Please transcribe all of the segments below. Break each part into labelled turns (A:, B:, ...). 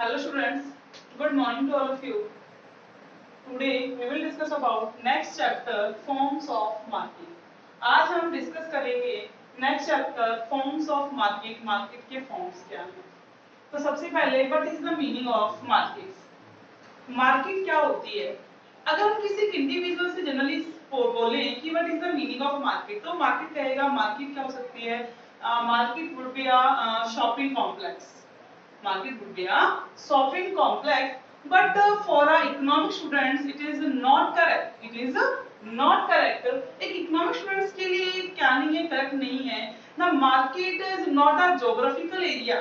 A: Hello students, good morning to all of you. Today we will discuss about next chapter forms of market. आज हम discuss करेंगे next chapter forms of market. Market के forms क्या हैं. तो सबसे पहले what is the meaning of market. Market क्या होती है. अगर हम किसी इंडिविजुअल से जनरली बोले कि what is the meaning of market, तो मार्केट कहेगा मार्केट क्या हो सकती है. Market would be a shopping complex. Market would be a shopping complex, but for our economic students it is not correct. It is not correct. एक economic students के लिए क्या नहीं है, correct नहीं है. Now market is not a geographical area.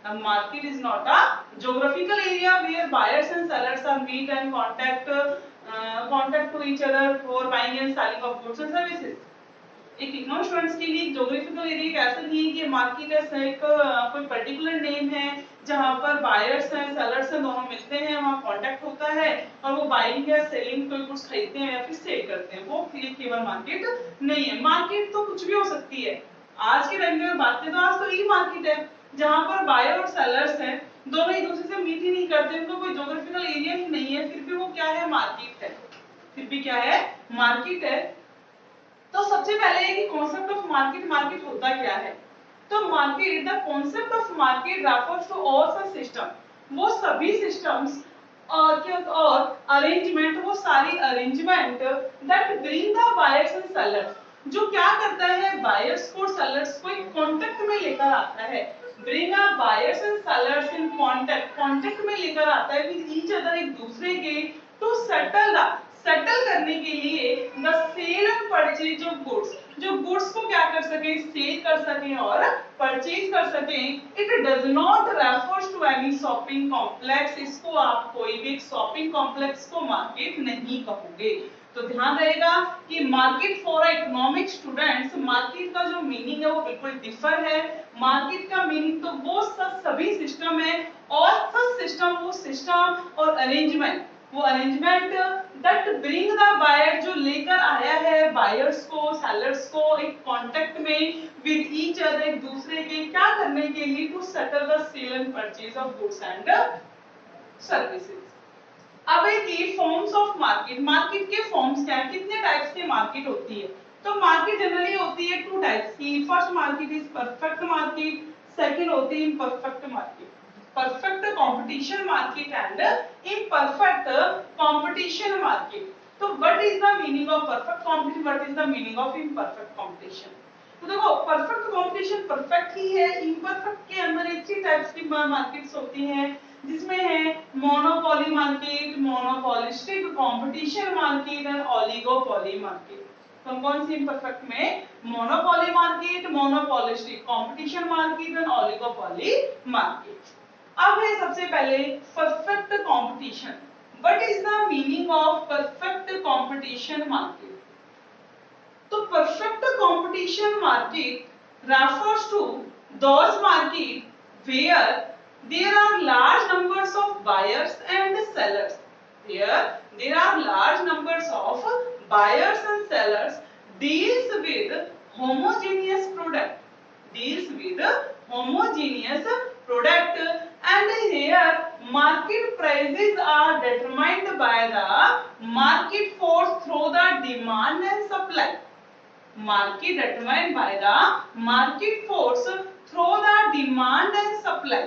A: Now market is not a geographical area where buyers and sellers are meet and contact to each other for buying and selling of goods and services. एक economic students के लिए geographical area ऐसा नहीं है कि market है एक कोई पर्टिकुलर नेम है जहां पर बायर्स हैं सेलर्स हैं दोनों मिलते हैं, वहां कांटेक्ट होता है और वो बाइंग या सेलिंग कोई कुछ खरीदते हैं या फिर सेल करते हैं. वो केवल मार्केट नहीं है. मार्केट तो कुछ भी हो सकती है. आज के टाइम में बात करें तो आज तो ई मार्केट है जहां पर बायर और सेलर्स हैं, दोनों एक दूसरे से मीट ही नहीं करते, उनको कोई ज्योग्राफिकल एरिया ही नहीं है, फिर भी वो क्या है, मार्केट है. फिर भी क्या है, मार्केट है. तो सबसे पहले है कि कॉन्सेप्ट ऑफ मार्केट. मार्केट होता क्या है. तो market, the concept of market refers to all such system. वो सभी सिस्टम्स और अरेंजमेंट, वो सारी arrangement that bring the buyers and sellers, जो क्या करता है बायर्स को सेलर्स को एक कांटेक्ट में लेकर आता है. Bring a buyers and sellers in contact में लेकर आता है विद ईच अदर, एक दूसरे के, टू सेटल करने के लिए the sale and purchase of goods, जो गुड्स को क्या कर सके, सेल कर सके और परचेज कर सके. It does not refers to any shopping complex. इसको आप कोई भी शॉपिंग कॉम्प्लेक्स को मार्केट नहीं कहोगे. तो ध्यान रहेगा कि market for economic students, market का जो मीनिंग है वो बिल्कुल डिफर है. मार्केट का मीनिंग तो वो सभी सिस्टम है, और सब सिस्टम वो सिस्टम और अरेंजमेंट, वो arrangement that bring the buyer, जो लेकर आया है बायर्स को सेलर्स को एक कांटेक्ट में विद ईच अदर, एक दूसरे के क्या करने के लिए, to settle the sale and purchase of goods and services. अब है कि फॉर्म्स ऑफ मार्केट. मार्केट के फॉर्म्स क्या हैं, कितने टाइप्स की मार्केट होती है. तो मार्केट जनरली होती है टू टाइप्स की. First market is perfect market, second होती है imperfect market. Perfect competition market and imperfect competition market. तो what is the meaning of perfect competition, what is the meaning of imperfect competition. तो देखो perfect competition perfect ही है. Imperfect के अंदर एक ही types की मार्केट्स होती हैं, जिसमें है monopoly market, monopolistic competition market and oligopoly market. तो कौन सी इम्परफेक्ट में, monopoly market, monopolistic competition market and oligopoly market. अब है सबसे पहले perfect competition. What is the meaning of perfect competition market. तो perfect competition market refers to those market where there are large numbers of buyers and sellers. There are large numbers of buyers and sellers deals with homogeneous product. Deals with homogeneous product, and here market prices are determined by the market force through the demand and supply. Market determined by the market force through the demand and supply.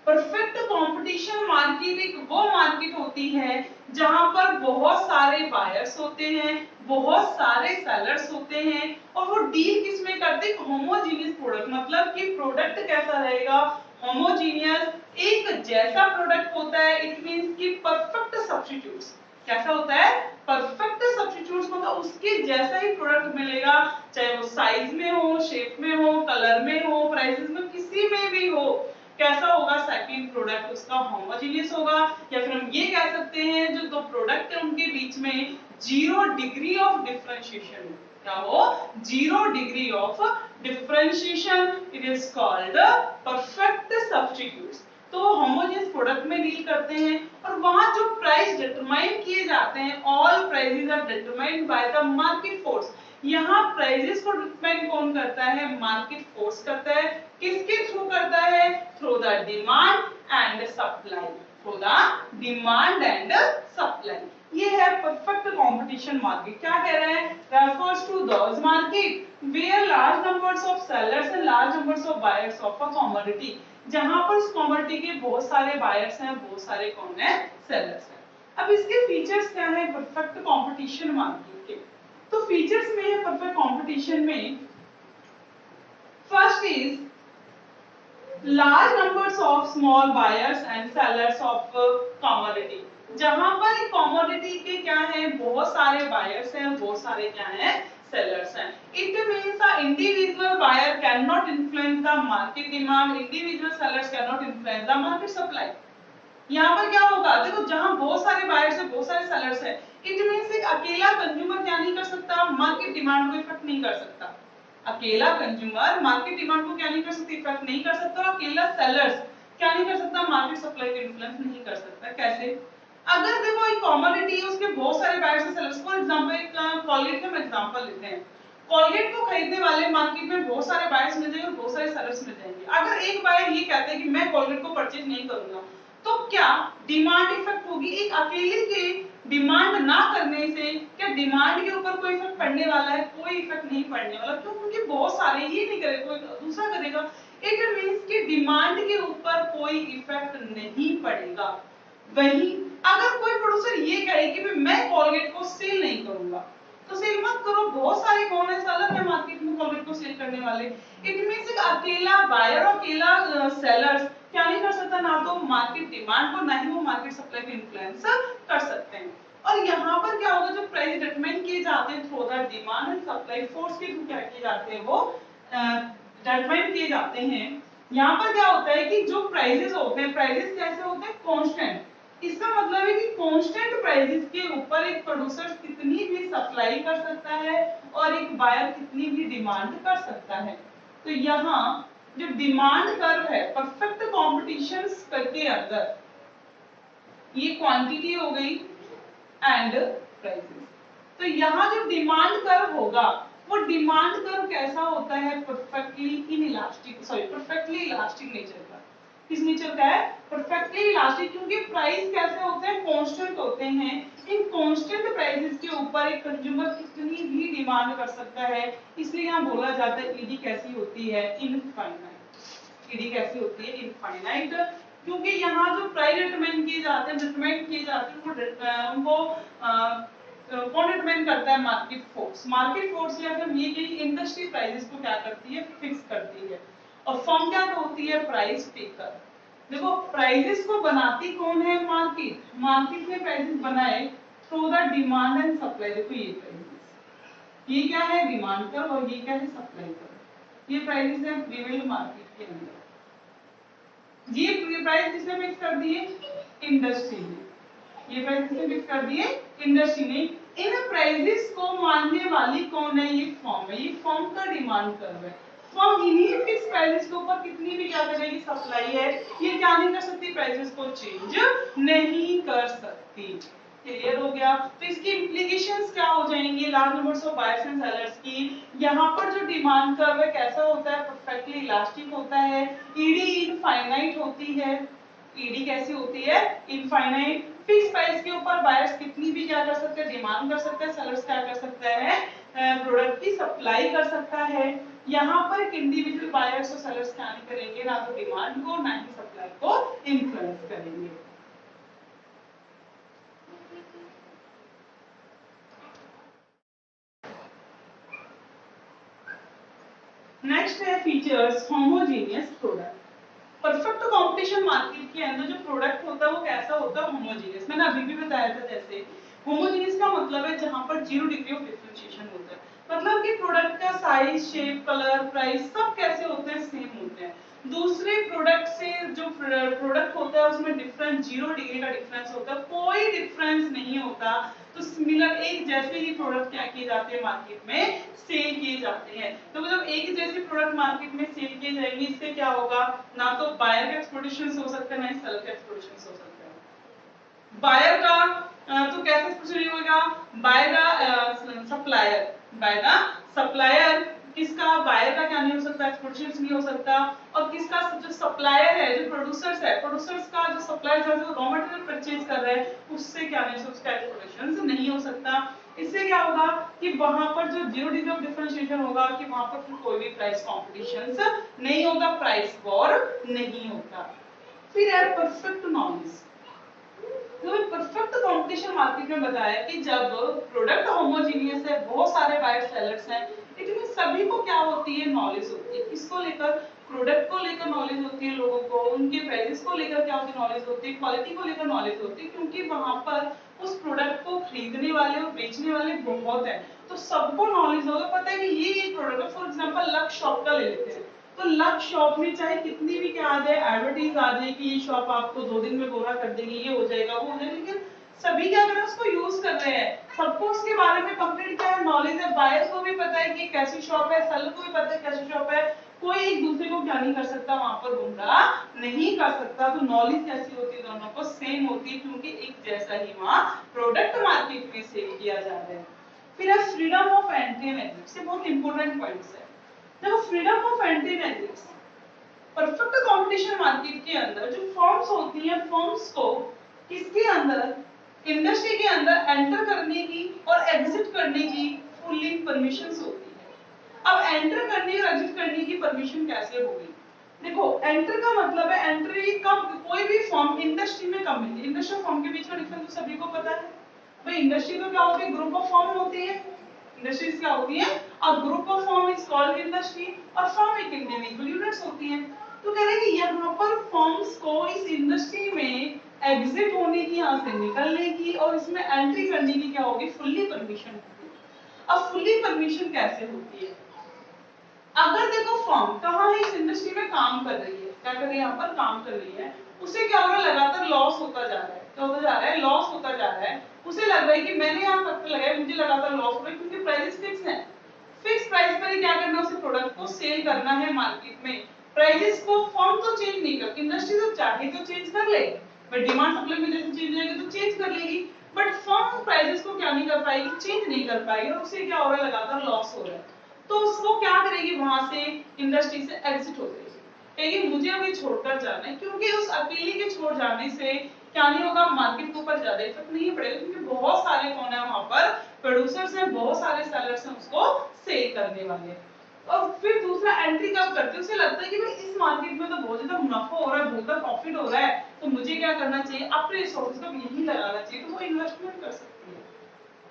A: Perfect competition market एक वो market होती है जहां पर बहुत सारे buyers होते हैं, बहुत सारे सेलर्स होते हैं, और वो डील किसमें करते हैं, होमोजीनियस प्रोडक्ट. मतलब कि प्रोडक्ट कैसा रहेगा, होमोजीनियस, एक जैसा प्रोडक्ट होता है. इट मींस कि परफेक्ट सब्स्टिट्यूट्स. कैसा होता है, परफेक्ट सब्स्टिट्यूट्स, मतलब उसके जैसा ही प्रोडक्ट मिलेगा, चाहे वो साइज में हो, शेप में हो, कलर में हो, प्राइसेस में, किसी में भी हो. कैसा होगा, सेकंड प्रोडक्ट उसका होमोजेनियस होगा. या फिर हम ये कह सकते हैं जो दो प्रोडक्ट है उनके बीच में जीरो डिग्री ऑफ डिफरेंशिएशन. क्या हो, zero degree of differentiation. It is called perfect substitutes. तो होमोजेनियस प्रोडक्ट में डील करते हैं, और वहां जो प्राइस डिटरमाइन किए जाते हैं, all prices are determined by the market force. यहाँ प्राइसेस को डिटरमाइन कौन करता है, मार्केट फोर्स करता है. किसके थ्रू करता है? Through the demand and supply, through the demand and supply. ये है परफेक्ट कंपटीशन मार्केट। क्या कह रहे हैं? Refers to those market where large numbers of sellers and large numbers of buyers of a commodity, जहां पर उस कमोडिटी के बहुत सारे बायर्स हैं, बहुत सारे कौन है? सेलर्स हैं। अब इसके फीचर्स क्या है परफेक्ट कंपटीशन मार्केट के? तो फीचर्स में है परफेक्ट कंपटीशन में, first is large numbers of small buyers and sellers of commodity, जहां पर commodity के क्या है? बहुत सारे buyers हैं, बहुत सारे क्या हैं? sellers हैं। It means the individual buyer cannot influence the market demand, individual sellers cannot influence the market supply। यहाँ पर क्या होगा? देखो जहां बहुत सारे buyers हैं, बहुत सारे sellers हैं, it means एक अकेला कंज्यूमर क्या नहीं कर सकता? मार्केट डिमांड को इफेक्ट नहीं कर सकता। अकेला कंज्यूमर मार्केट डिमांड को क्या नहीं कर सकता? इफेक्ट नहीं कर सकता। और अकेला सेलर्स क्या नहीं कर सकता? मार्केट सप्लाई को इन्फ्लुएंस नहीं कर सकता। कैसे? अगर देखो एक कमोडिटी है, उसके बहुत सारे बायर्स और सेलर्स, फॉर एग्जांपल एक कोलगेट का हम एग्जांपल लेते हैं। कोलगेट को खरीदने वाले मार्केट में बहुत सारे बायर्स मिल जाएंगे और बहुत सारे सेलर्स मिल जाएंगे। अगर एक बायर ये कहते हैं कि मैं कोलगेट को परचेज नहीं करूंगा, तो क्या डिमांड इफेक्ट होगी? एक अकेले के डिमांड ना करने से क्या डिमांड के ऊपर कोई इफेक्ट पड़ने वाला है? कोई इफेक्ट नहीं पड़ने वाला। क्यों? क्योंकि बहुत सारे ये नहीं करेगा, कोई दूसरा करेगा। इट मींस कि डिमांड के ऊपर कोई इफेक्ट नहीं पड़ेगा। वहीं अगर कोई प्रोड्यूसर ये कहे कि मैं कोलगेट को सेल नहीं करूंगा, तो सेल मत करो, बहुत सारे कौन है? सेलर है मार्केट में कोलगेट को सेल करने वाले। इट मींस एक अकेला बायर और अकेला सेलर क्या नहीं कर सकता? ना तो मार्केट डिमांड को, ना ही वो मार्केट सप्लाई को इन्फ्लुएंस कर सकते हैं। और यहाँ पर क्या होगा? जो प्राइस डिटरमाइन किए जाते हैं through the demand and supply force के थ्रू क्या किए जाते हैं? वो डिटरमाइन किए जाते हैं। यहाँ पर क्या होता है कि जो प्राइसेस होते हैं, प्राइसेस कैसे होते हैं? कांस्टेंट। इसका मतलब है कि कांस्टेंट प्राइसेस के ऊपर एक प्रोड्यूसर कितनी भी सप्लाई कर सकता है और एक बायर कितनी भी डिमांड कर सकता है। तो यहाँ जो डिमांड कर्व है परफेक्ट कंपटीशन के अंदर, ये क्वांटिटी हो गई एंड प्राइसेस। तो यहाँ जो डिमांड कर्व होगा, वो डिमांड कर्व कैसा होता है? Perfectly inelastic, perfectly elastic nature का। किस नेचर का है? Perfectly elastic. क्योंकि प्राइस कैसे होते हैं? कांस्टेंट होते हैं। इन कांस्टेंट प्राइसेस के ऊपर एक कंज्यूमर कितनी भी डिमांड कर सकता है। इसलिए यहाँ बोला जाता है ईडी कैसी होती है? इनफाइनाइट। ईडी कैसी होती है? इनफाइनाइट। क्योंकि यहाँ जो प्राइस डिटरमाइन किए जाते हैं, उनको कौन डिटरमाइन करता है? Market force. मार्केट फोर्स या फिर ये कि इंडस्ट्री प्राइसेस को क्या करती है? फिक्स करती है। और फर्म क्या होती है? Price taker. देखो प्राइसेस को बनाती कौन है? मार्केट। मार्केट ने प्राइसेस बनाए through the demand and supply. देखो ये प्राइसेस, ये क्या है? डिमांड कर्व, और ये क्या है? Supply curve. ये प्राइसेस है प्रीवेल्ड मार्केट के अंदर। ये प्राइस किसने फिक्स कर दिए? इंडस्ट्री ने। ये प्राइस किसने फिक्स कर दिए? इंडस्ट्री ने। इन प्राइसेस को मानने वाली कौन है? ये फर्म है। ये फर्म का डिमांड कर्व है। फर्म इन्हीं फिक्स प्राइसेस के ऊपर कितनी भी क्या करेगी? सप्लाई है, ये क्या नहीं कर सकती? प्राइसेस को चेंज नहीं कर सकती। क्लियर हो गया? तो इसकी इम्प्लीकेशंस क्या हो जाएंगी? Large numbers of buyers and sellers की। यहाँ पर जो डिमांड कर्व है कैसा होता है? परफेक्टली इलास्टिक होता है। ईडी इनफाइनाइट होती है। ईडी कैसी होती है? इनफाइनाइट। फिक्स प्राइस के ऊपर बायर्स कितनी भी क्या कर सकते हैं? डिमांड कर सकते हैं। सेलर्स क्या कर सकता है? प्रोडक्ट की सप्लाई कर सकता है। यहाँ पर एक इंडिविजुअल बायर्स और सेलर्स क्या नहीं करेंगे? ना तो डिमांड को, ना ही सप्लाई को इन्फ्लुएंस करेंगे। नेक्स्ट है features homogeneous product. Perfect competition market के अंदर जो प्रोडक्ट होता है वो कैसा होता है? होमोजेनियस। मैंने अभी भी बताया था, जैसे होमोजेनियस का मतलब है जहां पर जीरो डिग्री ऑफ डिफरेंशिएशन होता है। मतलब कि प्रोडक्ट का साइज, शेप, कलर, प्राइस सब कैसे होते हैं? सेम होते हैं। दूसरे प्रोडक्ट से जो प्रोडक्ट होता है उसमें डिफरेंस, जीरो डिग्री का डिफरेंस होता है, कोई डिफरेंस नहीं होता। तो सिमिलर एक जैसे ही प्रोडक्ट क्या किए जाते हैं? मार्केट में सेल किए जाते हैं। तो जब एक जैसे प्रोडक्ट मार्केट में सेल किए जाएंगे, इससे क्या होगा? ना तो बायर का एक्सप्लोइटेशन हो सकता है, ना ही सेलर का एक्सप्लोइटेशन हो सकता है। बायर का तो कैसे एक्सप्लोइटेशन होगा? By the supplier. By the supplier किसका बायर का क्या नहीं हो सकता, एक्सपोर्टेशन नहीं हो सकता, और किसका जो सप्लायर है, जो प्रोड्यूसर्स है, प्रोड्यूसर्स का जो सप्लायर जो रॉ मटेरियल परचेज कर रहा है उससे क्या नहीं हो सकता, उसका एक्सपोर्टेशन नहीं हो सकता। इससे क्या होगा कि वहां पर जो जीरो डिग्री ऑफ डिफरेंशिएशन होगा कि वहां पर फिर कोई भी प्राइस कॉम्पिटिशन नहीं होगा, प्राइस वॉर नहीं होगा। फिर है परफेक्ट नॉलेज। तो परफेक्ट कंपटीशन मार्केट में बताया कि जब प्रोडक्ट होमोजीनियस है, बहुत सारे बायर सेलर्स हैं, लेकिन सभी को क्या होती है, नॉलेज होती है। किसको लेकर, प्रोडक्ट को लेकर नॉलेज होती है लोगों को, उनके प्राइसेस को लेकर क्या होती है, नॉलेज होती है, क्वालिटी को लेकर नॉलेज होती है, क्योंकि वहां पर उस प्रोडक्ट को खरीदने वाले और बेचने वाले बहुत हैं, तो सबको नॉलेज होगा, पता है कि ये प्रोडक्ट है। फॉर एग्जांपल लक्स शॉप का ले लेते हैं, तो लक्स शॉप में चाहे कितनी भी क्या आ जाए, एडवर्टीज आ जाए कि ये शॉप आपको 2 दिन में गोरा कर देगी, ये हो जाएगा, वो हो जाएगा, लेकिन सभी क्या कर रहे हैं, उसको यूज कर रहे हैं, सबको उसके बारे में कंप्लीट क्या है, नॉलेज है। बायर्स को भी पता है कि कैसी शॉप है, सेलर को भी पता है कैसी शॉप है, कोई एक दूसरे को क्या नहीं कर सकता, वहां पर गुमराह नहीं कर सकता। तो नॉलेज कैसी होती है, दोनों को सेम होती है, क्योंकि एक जैसा ही वहां प्रोडक्ट मार्केट में सेल किया जा रहा है। फिर है freedom of entry and exit, ये बहुत इंपॉर्टेंट पॉइंट्स है। देखो freedom of entry and exit, perfect competition market के अंदर जो फर्म्स होती हैं, फर्म्स को किसके अंदर, इंडस्ट्री के अंदर एंटर करने की और एग्जिट करने की फुल्ली परमिशंस होती है। अब एंटर करने और एग्जिट करने की परमिशन कैसे होगी, देखो एंटर का मतलब है, एंट्री कब कोई भी फर्म इंडस्ट्री में कब मिलती है, इंडस्ट्री और फर्म के बीच का डिफरेंस तो सभी को पता है भाई। इंडस्ट्री तो क्या होती है, ग्रुप ऑफ फर्म होती है, इंडस्ट्रीज क्या होती है, a group of firm is called industry, और फर्म एक इंडिविजुअल यूनिट्स होती हैं। तो कह रहे हैं कि यहाँ पर फर्म्स को इस इंडस्ट्री में एग्जिट होने की, यहाँ से निकलने की और इसमें एंट्री करने की क्या होगी, फुल्ली परमिशन होगी। अब फुल्ली परमिशन कैसे होती है, अगर देखो फर्म कहाँ है, इस इंडस्ट्री में काम कर रही है, क्या कर रही है, यहाँ पर काम कर रही है, उसे क्या हो रहा है, लगातार लॉस होता जा रहा है, क्या होता जा रहा है, लॉस होता जा रहा है। उसे लग रहा है कि मैंने यहाँ फैक्टर लगाया, मुझे लगातार लॉस हो रहा है, क्योंकि प्राइसेस फिक्स है, फिक्स प्राइस पर ही क्या करना है, उसे प्रोडक्ट को सेल करना है मार्केट में। प्राइसेस को फर्म तो चेंज नहीं कर, इंडस्ट्री तो चाहे तो चेंज कर ले, बट डिमांड सप्लाई में जैसे चेंज होगी तो चेंज कर लेगी, बट फर्म प्राइसेस को क्या नहीं कर पाएगी, चेंज नहीं कर पाएगी, और उसे क्या हो रहा है, लगातार लॉस हो रहा है। तो उसको क्या करेगी, वहां से इंडस्ट्री से एग्जिट हो जाएगी, कहेगी मुझे अभी छोड़कर जाना है, क्योंकि उस अकेले के छोड़ जाने से क्या नहीं होगा, मार्केट के ऊपर ज्यादा इफेक्ट नहीं पड़ेगा, क्योंकि बहुत सारे कौन है वहां पर, प्रोड्यूसर्स हैं, बहुत सारे सेलर्स हैं उसको सेल करने वाले। और फिर दूसरा एंट्री कब करते हैं, उसे लगता है कि भाई इस मार्केट में तो बहुत ज्यादा मुनाफा हो रहा है, बहुत ज्यादा प्रॉफिट हो रहा है, तो मुझे क्या करना चाहिए, अपने रिसोर्सेज को यही लगाना चाहिए, तो वो इन्वेस्टमेंट कर सकती है।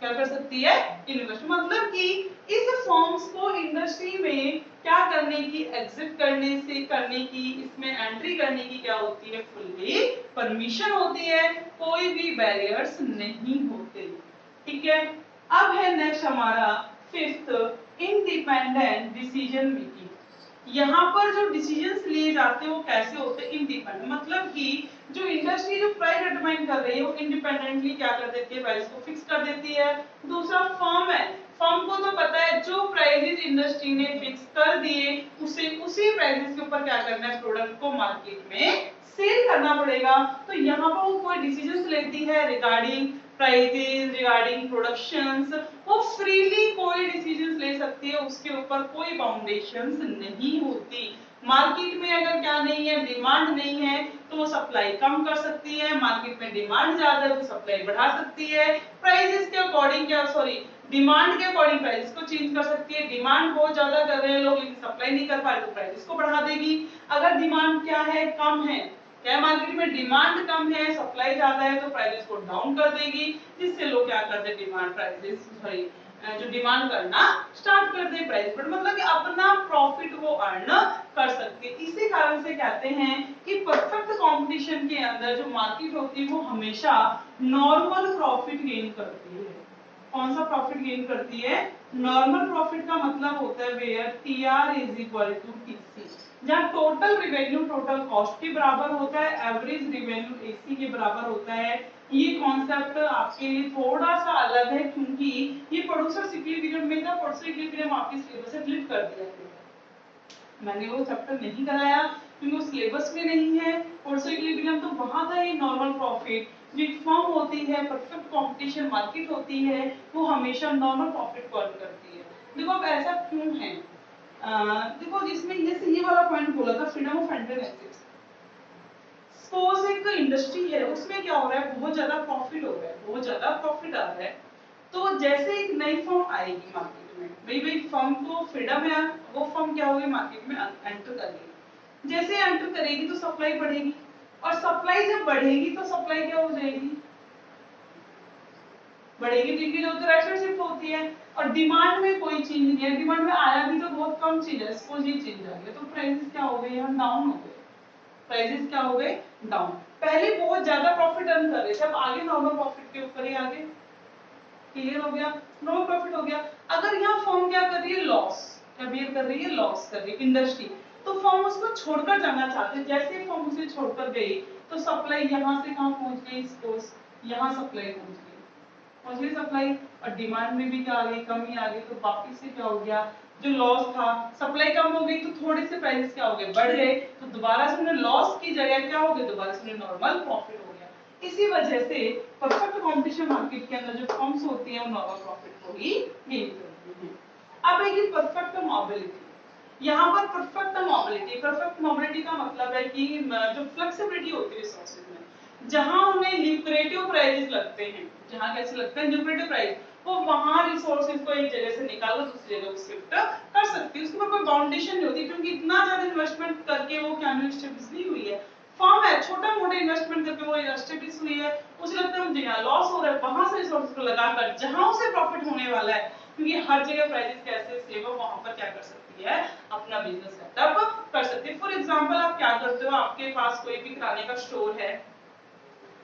A: क्या कर सकती है, इन्वेस्ट, मतलब कि इस फर्म्स को इंडस्ट्री में क्या करने की, एग्जिट करने से करने की, इसमें एंट्री करने की क्या होती है, फुल्ली परमिशन होती है, कोई भी बैरियर्स नहीं होते। ठीक है, अब है नेक्स्ट हमारा फिफ्थ, इंडिपेंडेंट डिसीजन मेकिंग। यहाँ पर जो डिसीजंस लिए जाते हैं वो कैसे होते हैं, इंडिपेंडेंट, मतलब कि जो इंडस्ट्री जो प्राइस डिटरमाइन कर रही है वो इंडिपेंडेंटली क्या कर देती है, प्राइस को फिक्स कर देती है। दूसरा फर्म है, फर्म को तो पता है जो प्राइसेस इंडस्ट्री ने फिक्स कर दिए उसी प्राइसेस के ऊपर क्या करना है, प्रोडक्ट को मार्केट में सेल करना पड़ेगा। तो यहाँ पर वो कोई डिसीजंस लेती है रिगार्डिंग प्राइसेस, रिगार्डिंग प्रोडक्शंस, वो फ्रीली कोई डिसीजंस ले सकती है, उसके ऊपर कोई बाउंडेशंस नहीं होती। मार्केट में अगर क्या नहीं है, डिमांड नहीं है, तो वो सप्लाई कम कर सकती है, मार्केट में डिमांड ज्यादा है तो सप्लाई बढ़ा सकती है, प्राइसेस के अकॉर्डिंग क्या सॉरी डिमांड के अकॉर्डिंग प्राइसेस को चेंज कर सकती है। डिमांड बहुत ज्यादा कर रहे हैं लोग लेकिन सप्लाई नहीं कर पा रहे तो प्राइसेस को बढ़ा देगी। अगर डिमांड क्या है, कम है, क्या मार्केट में डिमांड कम है, सप्लाई ज्यादा है, तो प्राइसेस को डाउन कर देगी, जिससे लोग क्या करते हैं, डिमांड प्राइसेस सॉरी जो डिमांड करना स्टार्ट कर दे प्राइस पर, मतलब कि अपना प्रॉफिट वो अर्न कर सकते हैं। इसी कारण से कहते हैं कि परफेक्ट कंपटीशन के अंदर जो मार्केट होती है वो हमेशा नॉर्मल प्रॉफिट गेन करती है। कौन सा प्रॉफिट गेन करती है, नॉर्मल प्रॉफिट का मतलब होता है where TR is equal to TC, जहां टोटल रिवेन्यू टोटल कॉस्ट के बराबर होता है, एवरेज रिवेन्यू एसी के बराबर होता है। ये कॉन्सेप्ट आपके लिए थोड़ा सा अलग है क्योंकि ये प्रोड्यूसर इक्विलिब्रियम में था, प्रोड्यूसर इक्विलिब्रियम आपके सिलेबस से डिलीट कर दिया गया, मैंने वो चैप्टर नहीं कराया क्योंकि वो सिलेबस में नहीं है। प्रोड्यूसर इक्विलिब्रियम तो वहां था, ये नॉर्मल प्रॉफिट जो एक फर्म होती है, परफेक्ट कंपटीशन मार्केट होती है, वो हमेशा नॉर्मल प्रॉफिट को अर्न करती है। देखो अब ऐसा क्यों है, देखो जिसमें ये वाला पॉइंट बोला था फ्रीडम ऑफ एंटरप्राइजेस। सपोज एक इंडस्ट्री है, उसमें क्या हो रहा है, बहुत ज्यादा प्रॉफिट हो रहा है, बहुत ज्यादा प्रॉफिट आ रहा है, तो जैसे एक नई फर्म आएगी मार्केट में, भाई फर्म को फ्रीडम है, वो फर्म क्या होगी मार्केट में एंटर करेगी। जैसे एंटर करेगी तो सप्लाई बढ़ेगी, और सप्लाई जब बढ़ेगी तो सप्लाई क्या हो जाएगी, बढ़ेगी, क्योंकि जो तो शिफ्ट होती है, और डिमांड में कोई चेंज नहीं है, डिमांड में आया भी तो बहुत कम चीज है, सपोज ये चेंज आ गया तो प्राइसेस क्या हो गए, हम डाउन हो गए, प्राइसेस क्या हो गए, डाउन। पहले बहुत ज्यादा प्रॉफिट अर्न कर रहे थे, अब आगे नॉर्मल प्रॉफिट के ऊपर ही आगे, क्लियर हो गया, नॉर्मल प्रॉफिट हो गया। अगर यहाँ फर्म क्या कर रही है, लॉस, क्या बियर कर रही है, लॉस कर रही है इंडस्ट्री, तो फर्म उसको छोड़कर जाना चाहते हैं, जैसे फर्म उसे छोड़कर गई तो सप्लाई यहाँ से कहाँ पहुंच गई, सपोज यहाँ सप्लाई पहुंच गई सप्लाई, और डिमांड में भी क्या आ गई, कमी आ गई, तो वापिस से क्या हो गया, जो लॉस था, सप्लाई कम हो गई तो थोड़े से प्राइसेस क्या हो गए, बढ़ गए, तो दोबारा से उन्हें लॉस की जगह क्या हो गया, दोबारा से उन्हें नॉर्मल प्रॉफिट हो गया। इसी वजह से परफेक्ट कंपटीशन मार्केट के अंदर जो फर्म्स होती हैं वो नॉर्मल प्रॉफिट को ही गेन करती हैं। अब है परफेक्ट मोबिलिटी, यहाँ पर परफेक्ट मोबिलिटी का मतलब है कि जो फ्लेक्सिबिलिटी होती है रिसोर्सेज में, जहां उन्हें ल्यूक्रेटिव प्राइसेस लगते हैं, जहां कैसे लगते हैं ल्यूक्रेटिव प्राइस, वो वहां रिसोर्सेज को एक जगह से निकाल कर दूसरी जगह शिफ्ट कर सकती है, उसके ऊपर कोई बाउंडेशन नहीं होती, क्योंकि इतना ज्यादा इन्वेस्टमेंट करके वो क्या एस्टेब्लिश नहीं हुई है, फर्म है छोटा मोटा इन्वेस्टमेंट करके वो एस्टेब्लिश हुई है, उसे लगता है मुझे यहाँ लॉस हो रहा है, वहां से रिसोर्सेज को लगाकर जहां उसे प्रॉफिट होने वाला है, क्योंकि हर जगह प्राइसेस कैसे सेव हो, वहां पर क्या कर सकती है, अपना बिजनेस सेटअप कर सकती है। फॉर एग्जांपल आप क्या करते हो, आपके पास कोई भी किराने का स्टोर है,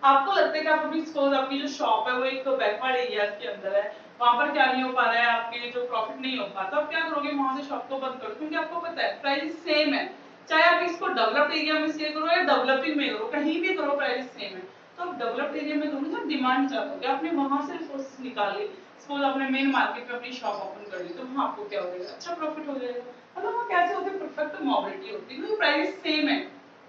A: आपको लगता है कि आप अभी सपोज आपकी जो शॉप है वो एक तो बैकवर्ड एरिया के अंदर है, वहां पर क्या नहीं हो पा रहा है, आपके जो प्रॉफिट नहीं हो पाता, आप क्या करोगे, वहां से शॉप को बंद करो, क्योंकि आपको पता है प्राइस सेम है, चाहे आप इसको डेवलप्ड एरिया में सेल करो या डेवलपिंग में करो, कहीं भी करो प्राइस सेम है। तो आप डेवलप्ड एरिया में करोगे तो डिमांड ज्यादा होगी, आपने वहां से रिसोर्सेज निकाले, सपोज आपने मेन मार्केट में अपनी शॉप ओपन कर ली, तो वहां आपको क्या हो जाएगा, अच्छा प्रॉफिट हो जाएगा। मतलब वो कैसे होते हैं, परफेक्ट मोबिलिटी होती है, क्योंकि प्राइस सेम है,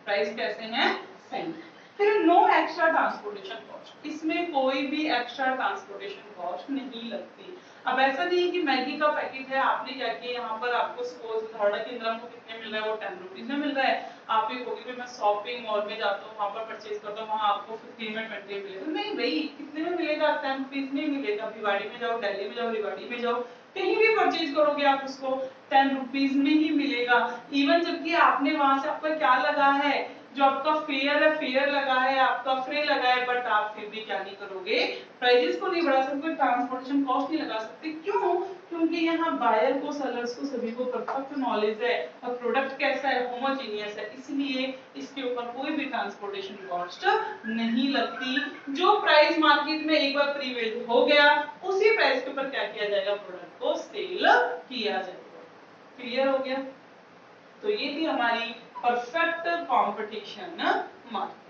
A: प्राइस कैसे है, सेम। फिर नो एक्स्ट्रा ट्रांसपोर्टेशन कॉस्ट, इसमें कोई भी एक्स्ट्रा ट्रांसपोर्टेशन कॉस्ट नहीं लगती। अब ऐसा नहीं है कि मैगी का पैकेट है, आपने क्या किया, यहाँ पर आपको सपोज धारणा केंद्र को कितने मिल रहा है, वो 10 रुपीज में मिल रहा है, आप ये कहोगे मैं शॉपिंग मॉल में जाता हूँ, वहां पर परचेज करता हूँ, वहां आपको 15 में 20 मिलेगा, नहीं भाई, कितने में मिलेगा, 10 रुपीज में मिलेगा। भिवाड़ी में जाओ, दिल्ली में जाओ, रिवाड़ी में जाओ, कहीं भी परचेज करोगे आप उसको 10 रुपीज में ही मिलेगा। इवन जबकि आपने वहां से आपका क्या लगा है, जो आपका फेयर है, फेयर लगा है, आपका फ्री लगा है, बट आप फिर भी क्या नहीं करोगे, प्राइसेस को नहीं बढ़ा सकते, ट्रांसपोर्टेशन कॉस्ट नहीं लगा सकते। क्यों? क्योंकि यहाँ बायर को, सेलर्स को, सभी को परफेक्ट नॉलेज है और प्रोडक्ट कैसा है, होमोजेनियस है, इसलिए इसके ऊपर कोई भी ट्रांसपोर्टेशन कॉस्ट नहीं लगती। जो प्राइस मार्केट में एक बार प्रीवेल हो गया, उसी प्राइस के ऊपर क्या किया जाएगा, प्रोडक्ट को सेल किया जाएगा। क्लियर हो गया? तो ये थी हमारी परफेक्ट कंपटीशन मार्केट।